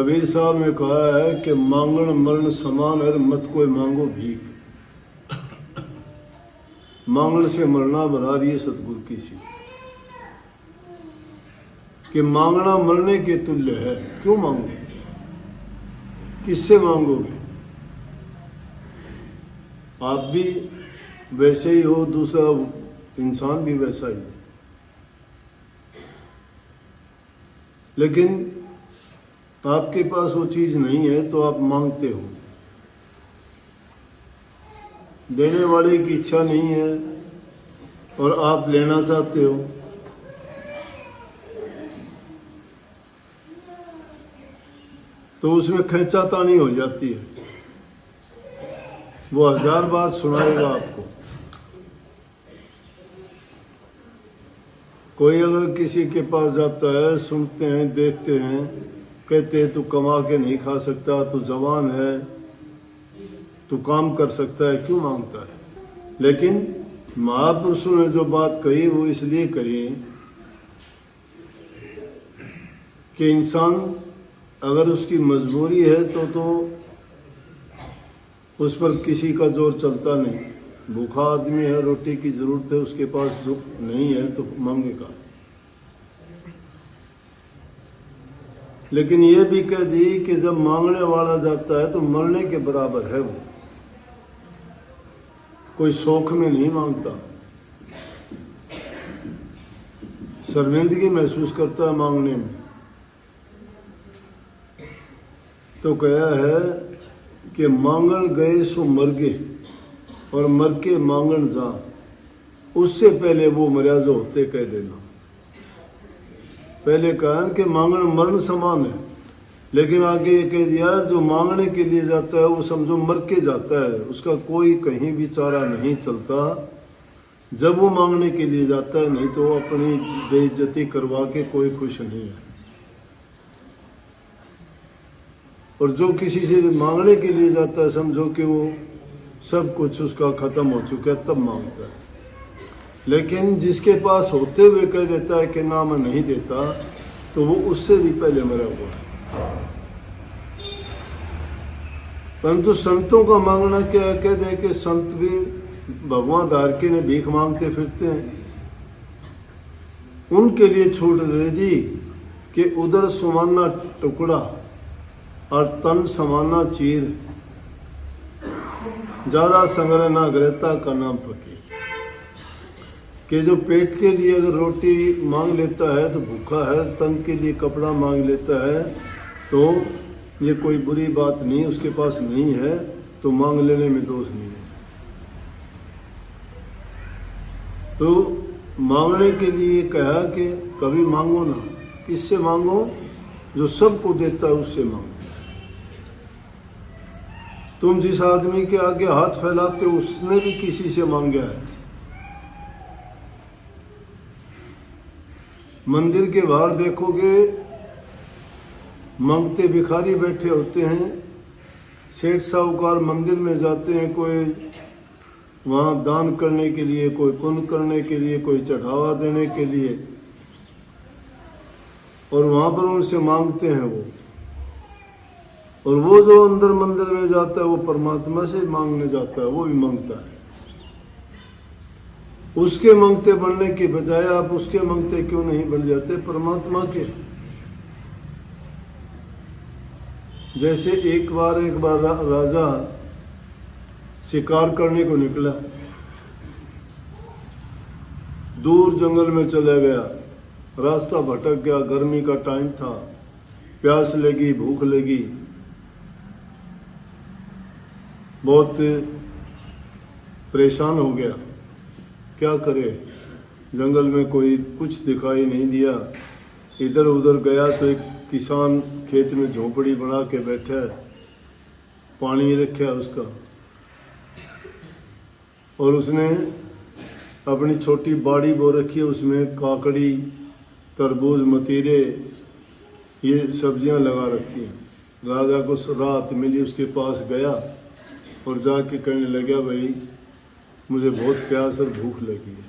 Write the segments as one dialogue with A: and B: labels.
A: कबीर साहब ने कहा है कि मांगण मरण समान है, मत कोई मांगो भीख। मांगण से मरना बराबर ये सतगुरु की सी कि मांगना मरने के तुल्य है। क्यों मांगो, किससे मांगोगे? आप भी वैसे ही हो, दूसरा इंसान भी वैसा ही है, लेकिन आपके पास वो चीज नहीं है तो आप मांगते हो। देने वाले की इच्छा नहीं है और आप लेना चाहते हो, तो उसमें खींचातानी हो जाती है। वो 1000 बात सुनाएगा आपको। कोई अगर किसी के पास जाता है, सुनते हैं, देखते हैं, कहते हैं तू कमा के नहीं खा सकता, तू जवान है, तू काम कर सकता है, क्यों मांगता है? लेकिन महापुरुषों ने जो बात कही वो इसलिए कही कि इंसान अगर उसकी मजबूरी है तो उस पर किसी का जोर चलता नहीं। भूखा आदमी है, रोटी की जरूरत है, उसके पास जो नहीं है तो मांगेगा। लेकिन ये भी कह दी कि जब मांगने वाला जाता है तो मरने के बराबर है। वो कोई शौक में नहीं मांगता, शर्मिंदगी महसूस करता है मांगने में। तो कहा है कि मांगण गए सो मर गए और मर के मांगण जा, उससे पहले वो मर्या जो होते कह देना। पहले कहा कि मांगण मरण समान है, लेकिन आगे ये कह दिया जो मांगने के लिए जाता है वो समझो मर के जाता है, उसका कोई कहीं भी चारा नहीं चलता जब वो मांगने के लिए जाता है। नहीं तो वो अपनी बेइज्जती करवा के कोई खुश नहीं है। और जो किसी से मांगने के लिए जाता है, समझो कि वो सब कुछ उसका खत्म हो चुका है, तब मांगता है। लेकिन जिसके पास होते हुए कह देता है कि ना मैं नहीं देता, तो वो उससे भी पहले मरा हुआ है। परंतु संतों का मांगना क्या है? कह दे कि संत भी भगवान धार के ने भीख मांगते फिरते हैं, उनके लिए छूट दे दी कि उधर सुमाना टुकड़ा और तन समाना चीर, ज्यादा संग्रह ना ग्रहता का नाम फकीर। कि जो पेट के लिए अगर रोटी मांग लेता है तो भूखा है, तन के लिए कपड़ा मांग लेता है तो ये कोई बुरी बात नहीं, उसके पास नहीं है तो मांग लेने में दोष नहीं है। तो मांगने के लिए कहा कि कभी मांगो ना। किससे मांगो? जो सबको देता है उससे मांगो। तुम जिस आदमी के आगे हाथ फैलाते हो उसने भी किसी से मांगा है। मंदिर के बाहर देखोगे मांगते भिखारी बैठे होते हैं। सेठ साहूकार मंदिर में जाते हैं, कोई वहाँ दान करने के लिए, कोई पुण्य करने के लिए, कोई चढ़ावा देने के लिए, और वहाँ पर उनसे मांगते हैं वो। और वो जो अंदर मंदिर में जाता है वो परमात्मा से मांगने जाता है, वो भी मांगता है। उसके मांगते बनने के बजाय आप उसके मांगते क्यों नहीं बन जाते परमात्मा के? जैसे एक बार राजा शिकार करने को निकला, दूर जंगल में चला गया, रास्ता भटक गया, गर्मी का टाइम था, प्यास लगी, भूख लगी, बहुत परेशान हो गया। क्या करे, जंगल में कोई कुछ दिखाई नहीं दिया। इधर उधर गया तो एक किसान खेत में झोपड़ी बना के बैठा है, पानी रखा उसका, और उसने अपनी छोटी बाड़ी बो रखी है, उसमें काकड़ी, तरबूज, मतीरे, ये सब्जियां लगा रखी हैं। राजा को रात मिली, उसके पास गया और जाके कहने लगा, भाई मुझे बहुत प्यास और भूख लगी है।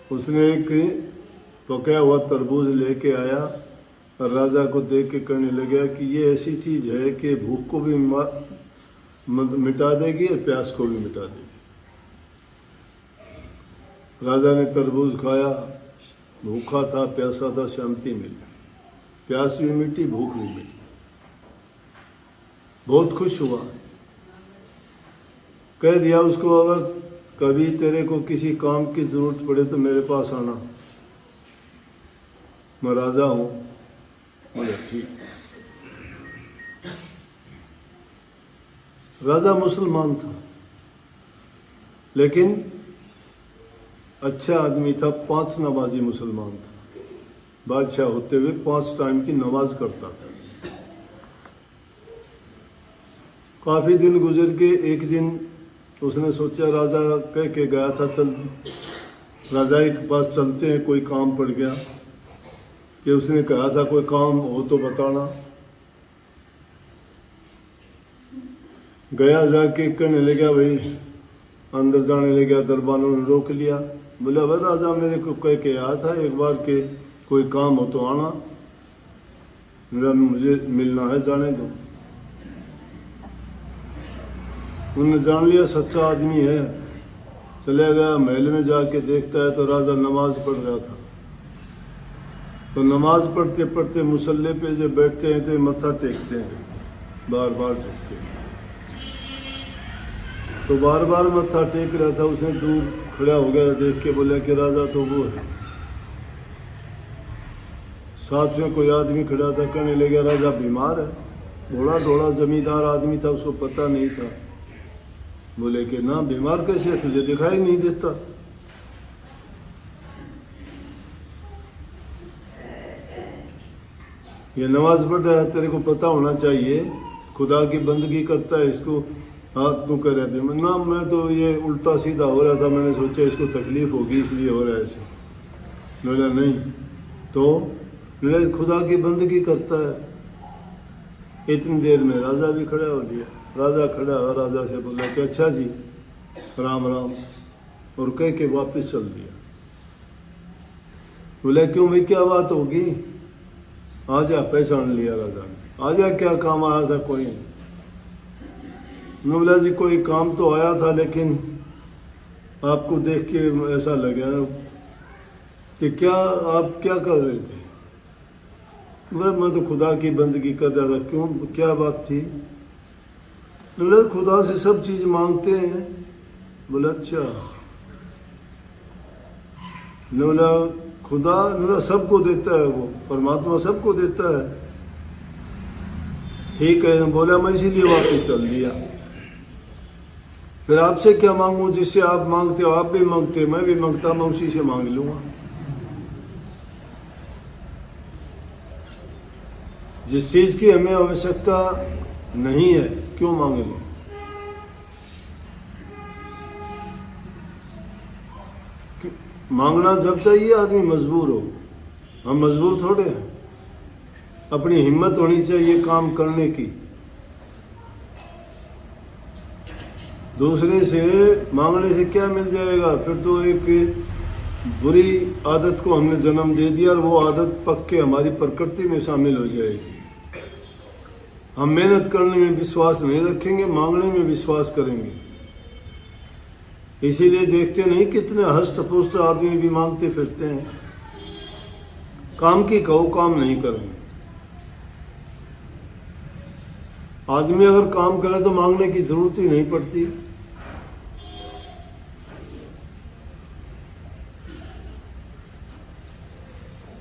A: उसने एक पकाया हुआ तरबूज लेके आया और राजा को देख के कहने लगा कि ये ऐसी चीज है कि भूख को भी मिटा देगी और प्यास को भी मिटा देगी। राजा ने तरबूज खाया, भूखा था, प्यासा था, शांति मिली, प्यास भी मिटी, भूख भी मिटी, बहुत खुश हुआ। कह दिया उसको, अगर कभी तेरे को किसी काम की जरूरत पड़े तो मेरे पास आना, मैं राजा हूं। बोले ठीक। राजा मुसलमान था लेकिन अच्छा आदमी था, 5 नमाजी मुसलमान था। बादशाह होते हुए 5 टाइम की नमाज करता था। काफी दिन गुजर के एक दिन उसने सोचा, राजा कह के गया था, चल राजा के पास चलते हैं, कोई काम पड़ गया कि उसने कहा था कोई काम हो तो बताना। गया, जाके कहने लगा, भाई अंदर जाने लगा, दरबारों ने रोक लिया। बोला, भाई राजा मेरे को कह के आया था एक बार के कोई काम हो तो आना, मेरा मुझे मिलना है, जाने दो। उन्होंने जान लिया सच्चा आदमी है, चले गया। महल में जाके देखता है तो राजा नमाज पढ़ रहा था। तो नमाज पढ़ते पढ़ते मुसल्ले पे जब बैठते हैं तो मत्था टेकते हैं, बार बार झुक के। तो बार बार मत्था टेक रहा था। उसने दूर खड़ा हो गया, देख के बोला कि राजा तो वो है। साथ में कोई आदमी खड़ा था, कहने लगा राजा बीमार है। थोड़ा ढोड़ा जमींदार आदमी था, उसको पता नहीं था। बोले कि ना, बीमार कैसे है, तुझे दिखाई नहीं देता। ये नमाज पढ़ रहा है, तेरे को पता होना चाहिए, खुदा की बंदगी करता है, इसको हाथ तू कर रहे थे। ना, मैं तो ये उल्टा सीधा हो रहा था, मैंने सोचा इसको तकलीफ होगी इसलिए हो रहा है ऐसे। बोला नहीं, तो खुदा की बंदगी करता है। इतनी देर में राजा भी खड़ा हो गया। राजा खड़ा हुआ, राजा से बोला कि अच्छा जी, राम राम, और कह के वापस चल दिया। बोला क्यों भाई, क्या बात होगी? आजा, पहचान लिया राजा ने। आजा, क्या काम आया था? कोई नहीं। बोला जी कोई काम तो आया था, लेकिन आपको देख के ऐसा लगा कि क्या आप क्या कर रहे थे? बोला मैं तो खुदा की बंदगी कर रहा था। क्यों, क्या बात थी? बोला खुदा से सब चीज मांगते हैं। बोला अच्छा। बोला खुदा, बोला सबको देता है, वो परमात्मा सबको देता है। ठीक है। बोला मैं इसीलिए वापस चल दिया। फिर आपसे क्या मांगू? जिससे आप मांगते हो आप भी मांगते, मैं भी मांगता, मैं उसी से मांग लूंगा। जिस चीज की हमें आवश्यकता नहीं है, क्यों मांग लें? मांगना जब चाहिए आदमी मजबूर हो। हम मजबूर थोड़े हैं। अपनी हिम्मत होनी चाहिए काम करने की। दूसरे से मांगने से क्या मिल जाएगा? फिर तो एक बुरी आदत को हमने जन्म दे दिया और वो आदत पक के हमारी प्रकृति में शामिल हो जाएगी। हम मेहनत करने में विश्वास नहीं रखेंगे, मांगने में विश्वास करेंगे। इसीलिए देखते नहीं कितने हष्ट पुष्ट आदमी भी मांगते फिरते हैं। काम की कहो, काम नहीं करेंगे। आदमी अगर काम करे तो मांगने की जरूरत ही नहीं पड़ती।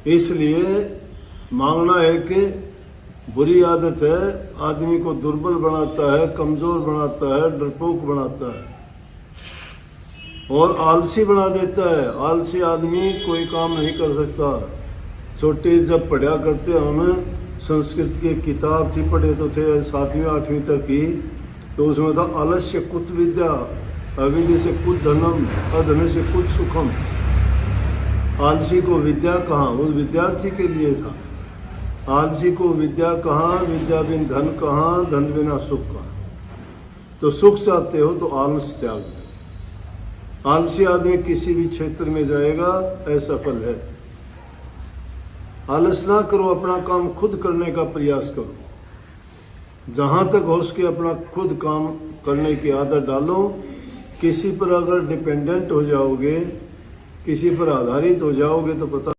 A: इसलिए मांगना एक बुरी आदत है, आदमी को दुर्बल बनाता है, कमजोर बनाता है, डरपोक बनाता है और आलसी बना देता है। आलसी आदमी कोई काम नहीं कर सकता। छोटे जब पढ़ा करते हमें संस्कृत की किताब थी, पढ़े तो थे 7वीं 8वीं तक की, तो उसमें था आलस्य कुत विद्या, अविद्या से कुत धनम, अधन से कुत सुखम। आलसी को विद्या कहाँ? वो विद्यार्थी के लिए था। आलसी को विद्या कहाँ? विद्या बिन धन कहाँ? धन बिना सुख कहाँ? तो सुख चाहते हो तो आलस त्याग दो। आलसी आदमी किसी भी क्षेत्र में जाएगा असफल है। आलस ना करो, अपना काम खुद करने का प्रयास करो। जहाँ तक हो सके अपना खुद काम करने की आदत डालो। किसी पर अगर डिपेंडेंट हो जाओगे, किसी पर आधारित हो जाओगे तो पता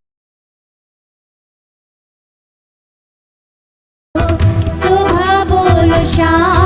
B: सुबह बोलो शाम